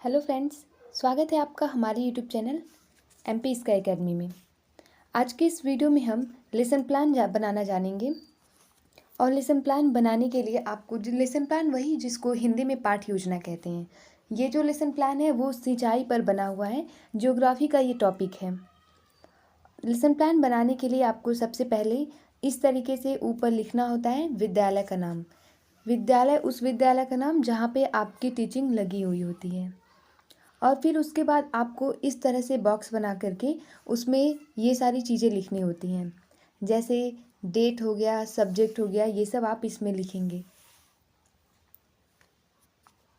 Hello friends, स्वागत है आपका हमारे YouTube channel MP sky academy में। आज के इस वीडियो में हम लेसन प्लान बनाना जानेंगे। और लेसन प्लान बनाने के लिए आपको लेसन प्लान वही जिसको हिंदी में पाठ योजना कहते हैं। ये जो लेसन प्लान है वो सिंचाई पर बना हुआ है। ज्योग्राफी का ये टॉपिक है। लेसन प्लान बनाने के लिए आपको सबसे पहले इस तरीके से ऊपर लिखना होता है विद्यालय का नाम। विद्यालय उस विद्यालय का नाम जहाँ पे आपकी टीचिंग लगी हुई होती है। और फिर उसके बाद आपको इस तरह से बॉक्स बना करके उसमें ये सारी चीज़ें लिखनी होती हैं, जैसे डेट हो गया, सब्जेक्ट हो गया, ये सब आप इसमें लिखेंगे।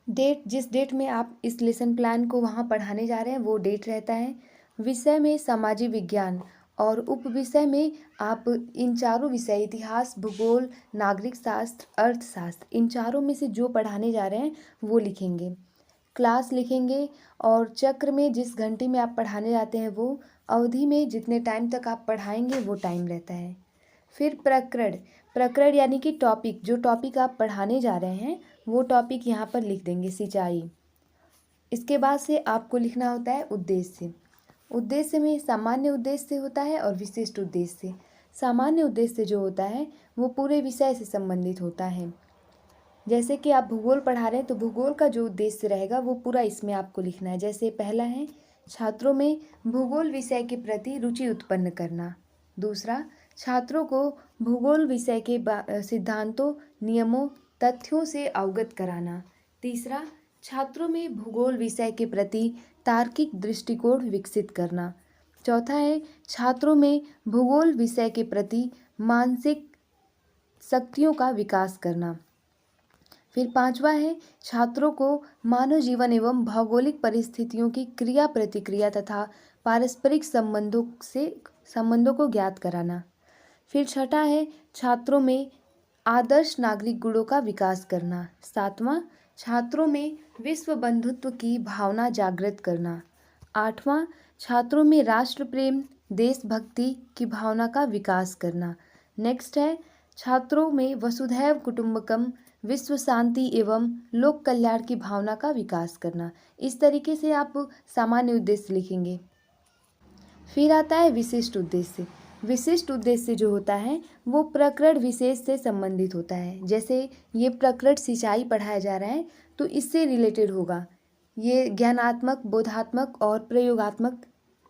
डेट, जिस डेट में आप इस लेसन प्लान को वहाँ पढ़ाने जा रहे हैं वो डेट रहता है। विषय में सामाजिक विज्ञान और उप विषय में आप इन चारों विषय इतिहास, भूगोल, नागरिक शास्त्र, अर्थशास्त्र, इन चारों में से जो पढ़ाने जा रहे हैं वो लिखेंगे। क्लास लिखेंगे और चक्र में जिस घंटे में आप पढ़ाने जाते हैं वो अवधि में जितने टाइम तक आप पढ़ाएंगे वो टाइम रहता है। फिर प्रकरण, प्रकरण यानी कि टॉपिक, जो टॉपिक आप पढ़ाने जा रहे हैं वो टॉपिक यहाँ पर लिख देंगे, सिंचाई। इसके बाद से आपको लिखना होता है उद्देश्य। उद्देश्य में सामान्य उद्देश्य होता है और विशिष्ट उद्देश्य। सामान्य उद्देश्य जो होता है वो पूरे विषय से संबंधित होता है। जैसे कि आप भूगोल पढ़ा रहे हैं तो भूगोल का जो उद्देश्य रहेगा वो पूरा इसमें आपको लिखना है। जैसे पहला है छात्रों में भूगोल विषय के प्रति रुचि उत्पन्न करना। दूसरा, छात्रों को भूगोल विषय के सिद्धांतों, नियमों, तथ्यों से अवगत कराना। तीसरा, छात्रों में भूगोल विषय के प्रति तार्किक दृष्टिकोण विकसित करना। चौथा है छात्रों में भूगोल विषय के प्रति मानसिक शक्तियों का विकास करना। फिर पांचवा है छात्रों को मानव जीवन एवं भौगोलिक परिस्थितियों की क्रिया प्रतिक्रिया तथा पारस्परिक संबंधों को ज्ञात कराना। फिर छठा है छात्रों में आदर्श नागरिक गुणों का विकास करना। सातवां, छात्रों में विश्व बंधुत्व की भावना जागृत करना। आठवां, छात्रों में राष्ट्र प्रेम, देशभक्ति की भावना का विकास करना। नेक्स्ट है छात्रों में वसुधैव कुटुंबकम, विश्व शांति एवं लोक कल्याण की भावना का विकास करना। इस तरीके से आप सामान्य उद्देश्य लिखेंगे। फिर आता है विशिष्ट उद्देश्य। विशिष्ट उद्देश्य जो होता है वो प्रकरण विशेष से संबंधित होता है। जैसे ये प्रकरण सिंचाई पढ़ाया जा रहा है तो इससे रिलेटेड होगा। ये ज्ञानात्मक, बोधात्मक और प्रयोगात्मक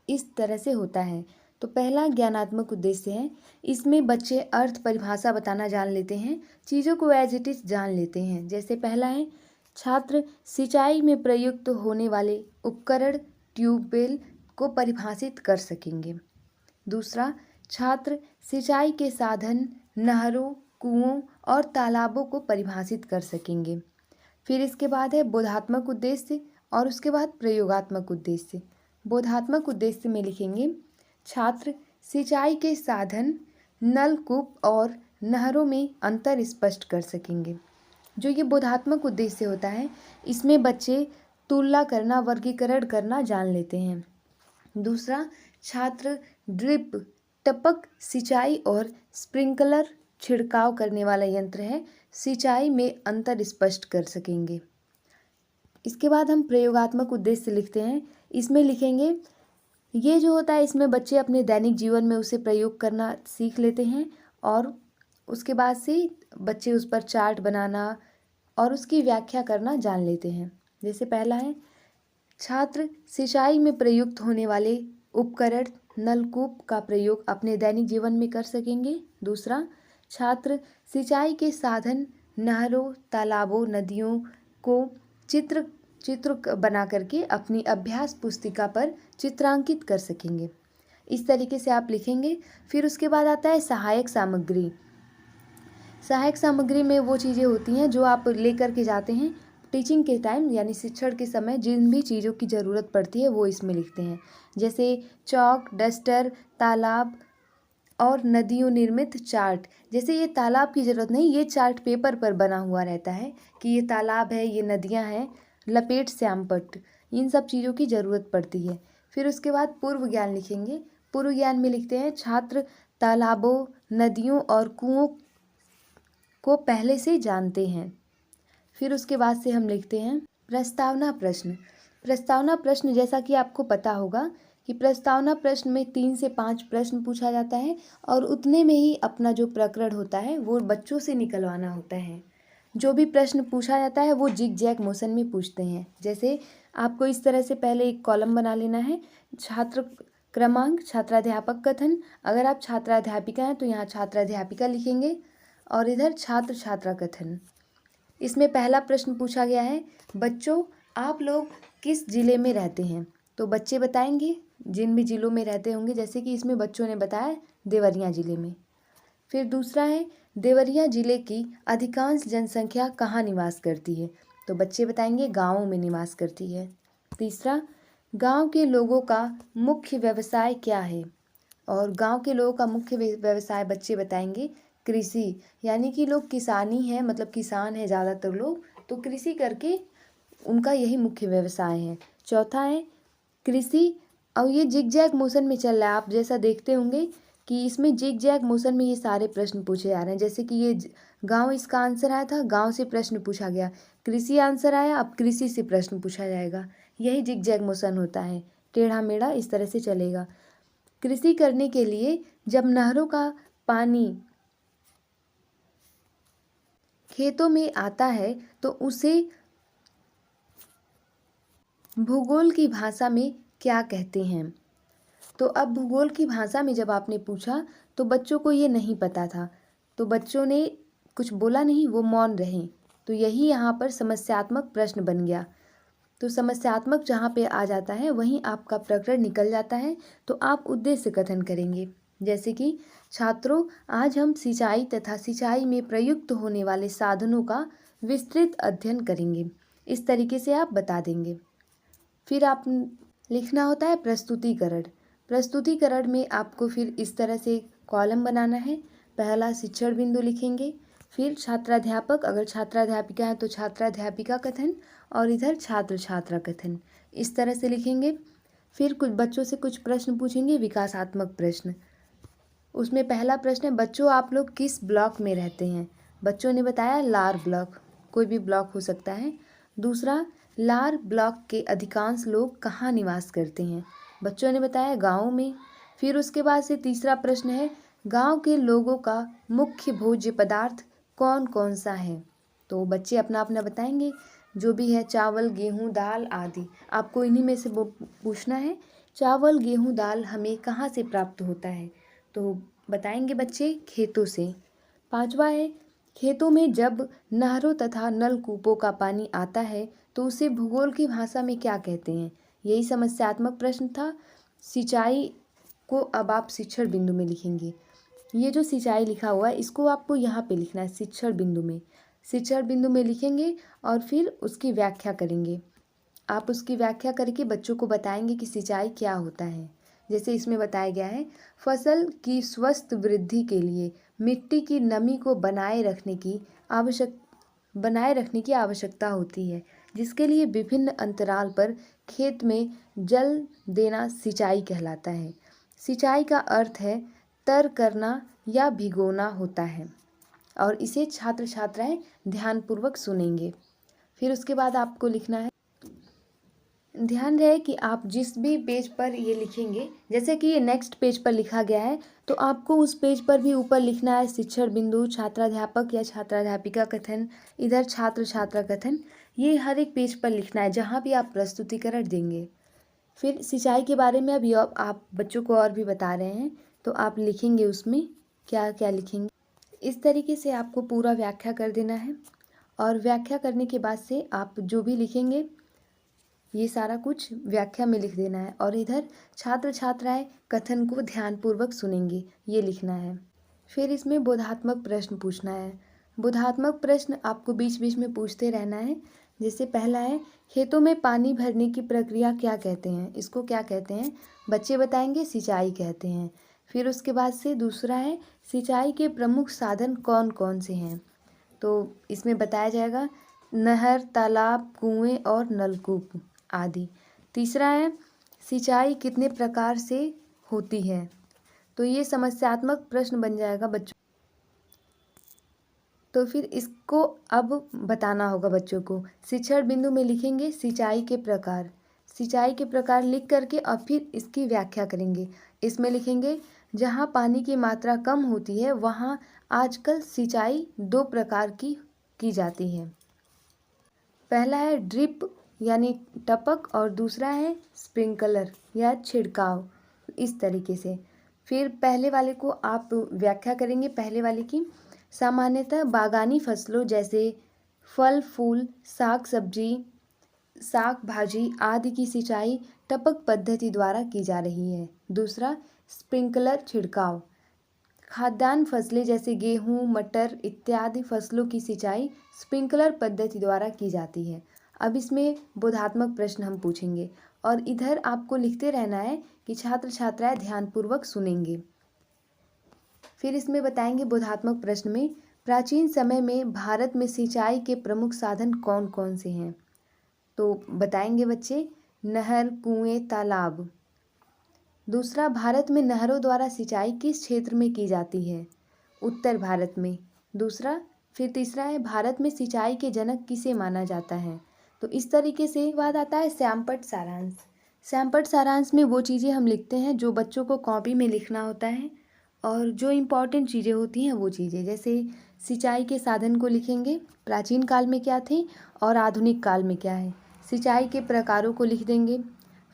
इस तरह से होता है। तो पहला ज्ञानात्मक उद्देश्य है, इसमें बच्चे अर्थ परिभाषा बताना जान लेते हैं, चीज़ों को एज इट इज़ जान लेते हैं। जैसे पहला है छात्र सिंचाई में प्रयुक्त होने वाले उपकरण, ट्यूबवेल को परिभाषित कर सकेंगे। दूसरा, छात्र सिंचाई के साधन, नहरों, कुओं और तालाबों को परिभाषित कर सकेंगे। फिर इसके बाद है बोधात्मक उद्देश्य और उसके बाद प्रयोगात्मक उद्देश्य। बोधात्मक उद्देश्य में लिखेंगे छात्र सिंचाई के साधन, नलकूप और नहरों में अंतर स्पष्ट कर सकेंगे। जो ये बोधात्मक उद्देश्य होता है इसमें बच्चे तुलना करना, वर्गीकरण करना जान लेते हैं। दूसरा, छात्र ड्रिप, टपक सिंचाई और स्प्रिंकलर, छिड़काव करने वाला यंत्र है, सिंचाई में अंतर स्पष्ट कर सकेंगे। इसके बाद हम प्रयोगात्मक उद्देश्य लिखते हैं। इसमें लिखेंगे ये जो होता है इसमें बच्चे अपने दैनिक जीवन में उसे प्रयोग करना सीख लेते हैं और उसके बाद से बच्चे उस पर चार्ट बनाना और उसकी व्याख्या करना जान लेते हैं। जैसे पहला है छात्र सिंचाई में प्रयुक्त होने वाले उपकरण, नलकूप का प्रयोग अपने दैनिक जीवन में कर सकेंगे। दूसरा, छात्र सिंचाई के साधन, नहरों, तालाबों, नदियों को चित्र बना करके अपनी अभ्यास पुस्तिका पर चित्रांकित कर सकेंगे। इस तरीके से आप लिखेंगे। फिर उसके बाद आता है सहायक सामग्री। सहायक सामग्री में वो चीज़ें होती हैं जो आप लेकर के जाते हैं टीचिंग के टाइम, यानी शिक्षण के समय जिन भी चीज़ों की ज़रूरत पड़ती है वो इसमें लिखते हैं। जैसे चौक, डस्टर, तालाब और नदियों निर्मित चार्ट। जैसे ये तालाब की ज़रूरत नहीं, ये चार्ट पेपर पर बना हुआ रहता है कि ये तालाब है, ये नदियाँ हैं, लपेट श्यामपट्ट, इन सब चीज़ों की ज़रूरत पड़ती है। फिर उसके बाद पूर्व ज्ञान लिखेंगे। पूर्व ज्ञान में लिखते हैं छात्र तालाबों, नदियों और कुओं को पहले से जानते हैं। फिर उसके बाद से हम लिखते हैं प्रस्तावना प्रश्न। प्रस्तावना प्रश्न, जैसा कि आपको पता होगा कि प्रस्तावना प्रश्न में 3 से 5 प्रश्न पूछा जाता है और उतने में ही अपना जो प्रकरण होता है वो बच्चों से निकलवाना होता है। जो भी प्रश्न पूछा जाता है वो जिग जैग मोशन में पूछते हैं। जैसे आपको इस तरह से पहले एक कॉलम बना लेना है, छात्र क्रमांक, छात्राध्यापक कथन। अगर आप छात्राध्यापिका हैं तो यहाँ छात्राध्यापिका लिखेंगे और इधर छात्र छात्रा कथन। इसमें पहला प्रश्न पूछा गया है, बच्चों आप लोग किस जिले में रहते हैं? तो बच्चे बताएंगे जिन भी जिलों में रहते होंगे, जैसे कि इसमें बच्चों ने बताया देवरिया जिले में। फिर दूसरा है, देवरिया जिले की अधिकांश जनसंख्या कहाँ निवास करती है? तो बच्चे बताएंगे गाँवों में निवास करती है। तीसरा, गांव के लोगों का मुख्य व्यवसाय क्या है? और गांव के लोगों का मुख्य व्यवसाय बच्चे बताएंगे कृषि, यानी कि लोग किसानी है, मतलब किसान है ज़्यादातर लोग, तो कृषि करके उनका यही मुख्य व्यवसाय है। चौथा है कृषि, और ये जिग जैग मोशन में चल रहा है। आप जैसा देखते होंगे कि इसमें जिग जैग मोशन में ये सारे प्रश्न पूछे जा रहे हैं। जैसे कि ये गांव इसका आंसर आया था, गांव से प्रश्न पूछा गया। कृषि आंसर आया, अब कृषि से प्रश्न पूछा जाएगा। यही जिग जैग मोशन होता है, टेढ़ा मेढ़ा इस तरह से चलेगा। कृषि करने के लिए जब नहरों का पानी खेतों में आता है तो उसे भूगोल की भाषा में क्या कहते हैं? तो अब भूगोल की भाषा में जब आपने पूछा तो बच्चों को ये नहीं पता था, तो बच्चों ने कुछ बोला नहीं, वो मौन रहे। तो यही यहाँ पर समस्यात्मक प्रश्न बन गया। तो समस्यात्मक जहाँ पे आ जाता है वहीं आपका प्रकरण निकल जाता है। तो आप उद्देश्य कथन करेंगे, जैसे कि छात्रों आज हम सिंचाई तथा सिंचाई में प्रयुक्त होने वाले साधनों का विस्तृत अध्ययन करेंगे। इस तरीके से आप बता देंगे। फिर आप लिखना होता है प्रस्तुतिकरण। प्रस्तुतिकरण में आपको फिर इस तरह से कॉलम बनाना है। पहला शिक्षण बिंदु लिखेंगे, फिर छात्राध्यापक, अगर छात्राध्यापिका है तो छात्राध्यापिका कथन, और इधर छात्र छात्रा कथन, इस तरह से लिखेंगे। फिर कुछ बच्चों से कुछ प्रश्न पूछेंगे, विकासात्मक प्रश्न। उसमें पहला प्रश्न है, बच्चों आप लोग किस ब्लॉक में रहते हैं? बच्चों ने बताया लार ब्लॉक, कोई भी ब्लॉक हो सकता है। दूसरा, लार ब्लॉक के अधिकांश लोग कहाँ निवास करते हैं? बच्चों ने बताया गाँव में। फिर उसके बाद से तीसरा प्रश्न है, गाँव के लोगों का मुख्य भोज्य पदार्थ कौन कौन सा है? तो बच्चे अपना अपना बताएंगे, जो भी है चावल, गेहूँ, दाल आदि। आपको इन्हीं में से पूछना है, चावल, गेहूँ, दाल हमें कहाँ से प्राप्त होता है? तो बताएंगे बच्चे खेतों से। पांचवा है, खेतों में जब नहरों तथा नलकूपों का पानी आता है तो उसे भूगोल की भाषा में क्या कहते हैं? यही समस्यात्मक प्रश्न था। सिंचाई को अब आप शिक्षण बिंदु में लिखेंगे। ये जो सिंचाई लिखा हुआ है इसको आपको यहाँ पे लिखना है शिक्षण बिंदु में। शिक्षण बिंदु में लिखेंगे और फिर उसकी व्याख्या करेंगे। आप उसकी व्याख्या करके बच्चों को बताएंगे कि सिंचाई क्या होता है। जैसे इसमें बताया गया है, फसल की स्वस्थ वृद्धि के लिए मिट्टी की नमी को बनाए रखने की आवश्यकता होती है, जिसके लिए विभिन्न अंतराल पर खेत में जल देना सिंचाई कहलाता है। सिंचाई का अर्थ है तर करना या भिगोना होता है, और इसे छात्र छात्राएं ध्यानपूर्वक सुनेंगे। फिर उसके बाद आपको लिखना है, ध्यान रहे कि आप जिस भी पेज पर ये लिखेंगे, जैसे कि ये नेक्स्ट पेज पर लिखा गया है, तो आपको उस पेज पर भी ऊपर लिखना है शिक्षण बिंदु, छात्राध्यापक या छात्राध्यापिका कथन, इधर छात्र छात्रा कथन। ये हर एक पेज पर लिखना है जहाँ भी आप प्रस्तुतिकरण देंगे। फिर सिंचाई के बारे में अभी आप बच्चों को और भी बता रहे हैं, तो आप लिखेंगे उसमें क्या क्या लिखेंगे। इस तरीके से आपको पूरा व्याख्या कर देना है, और व्याख्या करने के बाद से आप जो भी लिखेंगे ये सारा कुछ व्याख्या में लिख देना है, और इधर छात्र छात्राएं कथन को ध्यानपूर्वक सुनेंगे, ये लिखना है। फिर इसमें बोधात्मक प्रश्न पूछना है। बोधात्मक प्रश्न आपको बीच बीच में पूछते रहना है। जैसे पहला है, खेतों में पानी भरने की प्रक्रिया क्या कहते हैं? इसको क्या कहते हैं? बच्चे बताएंगे सिंचाई कहते हैं। फिर उसके बाद से दूसरा है, सिंचाई के प्रमुख साधन कौन कौन से हैं? तो इसमें बताया जाएगा नहर, तालाब, कुएं और नलकूप आदि। तीसरा है, सिंचाई कितने प्रकार से होती है? तो ये समस्यात्मक प्रश्न बन जाएगा बच्चों। तो फिर इसको अब बताना होगा बच्चों को। शिक्षण बिंदु में लिखेंगे सिंचाई के प्रकार, सिंचाई के प्रकार लिख करके और फिर इसकी व्याख्या करेंगे। इसमें लिखेंगे जहाँ पानी की मात्रा कम होती है वहाँ आजकल सिंचाई दो प्रकार की जाती है। पहला है ड्रिप यानी टपक और दूसरा है स्प्रिंकलर या छिड़काव, इस तरीके से। फिर पहले वाले को आप व्याख्या करेंगे। पहले वाले की सामान्यतः बागानी फसलों जैसे फल फूल साग सब्जी साग भाजी आदि की सिंचाई टपक पद्धति द्वारा की जा रही है। दूसरा स्प्रिंकलर छिड़काव, खाद्यान्न फसलें जैसे गेहूँ मटर इत्यादि फसलों की सिंचाई स्प्रिंकलर पद्धति द्वारा की जाती है। अब इसमें बोधात्मक प्रश्न हम पूछेंगे और इधर आपको लिखते रहना है कि छात्र छात्राएं ध्यानपूर्वक सुनेंगे। फिर इसमें बताएंगे बोधात्मक प्रश्न में प्राचीन समय में भारत में सिंचाई के प्रमुख साधन कौन कौन से हैं। तो बताएंगे बच्चे नहर कुएं तालाब। दूसरा भारत में नहरों द्वारा सिंचाई किस क्षेत्र में की जाती है, उत्तर भारत में। दूसरा फिर तीसरा है भारत में सिंचाई के जनक किसे माना जाता है। तो इस तरीके से बाद आता है श्यामपट्ट सारांश। श्यामपट्ट सारांश में वो चीज़ें हम लिखते हैं जो बच्चों को कॉपी में लिखना होता है और जो इम्पॉर्टेंट चीज़ें होती हैं वो चीज़ें, जैसे सिंचाई के साधन को लिखेंगे, प्राचीन काल में क्या थे और आधुनिक काल में क्या है। सिंचाई के प्रकारों को लिख देंगे।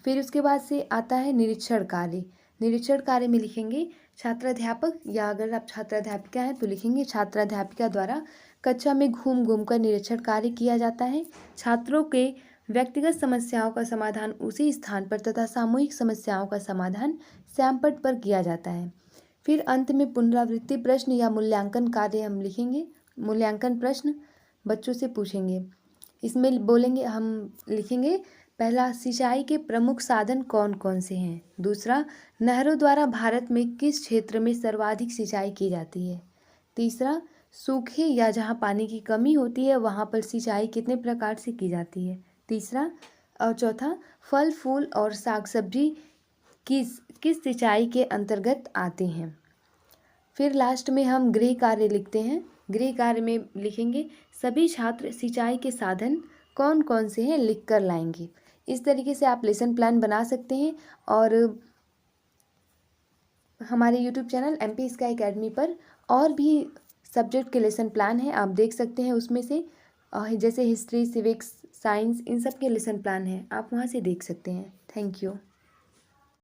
फिर उसके बाद से आता है निरीक्षण कार्य। निरीक्षण कार्य में लिखेंगे छात्राध्यापक या अगर आप छात्राध्यापिका हैं तो लिखेंगे छात्राध्यापिका द्वारा कक्षा में घूम घूम कर निरीक्षण कार्य किया जाता है। छात्रों के व्यक्तिगत समस्याओं का समाधान उसी स्थान पर तथा सामूहिक समस्याओं का समाधान श्यामपट्ट पर किया जाता है। फिर अंत में पुनरावृत्ति प्रश्न या मूल्यांकन कार्य हम लिखेंगे। मूल्यांकन प्रश्न बच्चों से पूछेंगे। इसमें बोलेंगे हम लिखेंगे पहला सिंचाई के प्रमुख साधन कौन कौन से हैं। दूसरा नहरों द्वारा भारत में किस क्षेत्र में सर्वाधिक सिंचाई की जाती है। तीसरा सूखे या जहाँ पानी की कमी होती है वहाँ पर सिंचाई कितने प्रकार से की जाती है। तीसरा और चौथा फल फूल और साग सब्जी किस किस सिंचाई के अंतर्गत आते हैं। फिर लास्ट में हम गृह कार्य लिखते हैं। गृह कार्य में लिखेंगे सभी छात्र सिंचाई के साधन कौन कौन से हैं लिख कर लाएंगे। इस तरीके से आप लेसन प्लान बना सकते हैं और हमारे YouTube channel MP sky academy पर और भी सब्जेक्ट के लेसन प्लान हैं, आप देख सकते हैं। उसमें से जैसे हिस्ट्री सिविक्स साइंस इन सब के लेसन प्लान हैं, आप वहाँ से देख सकते हैं। Thank you.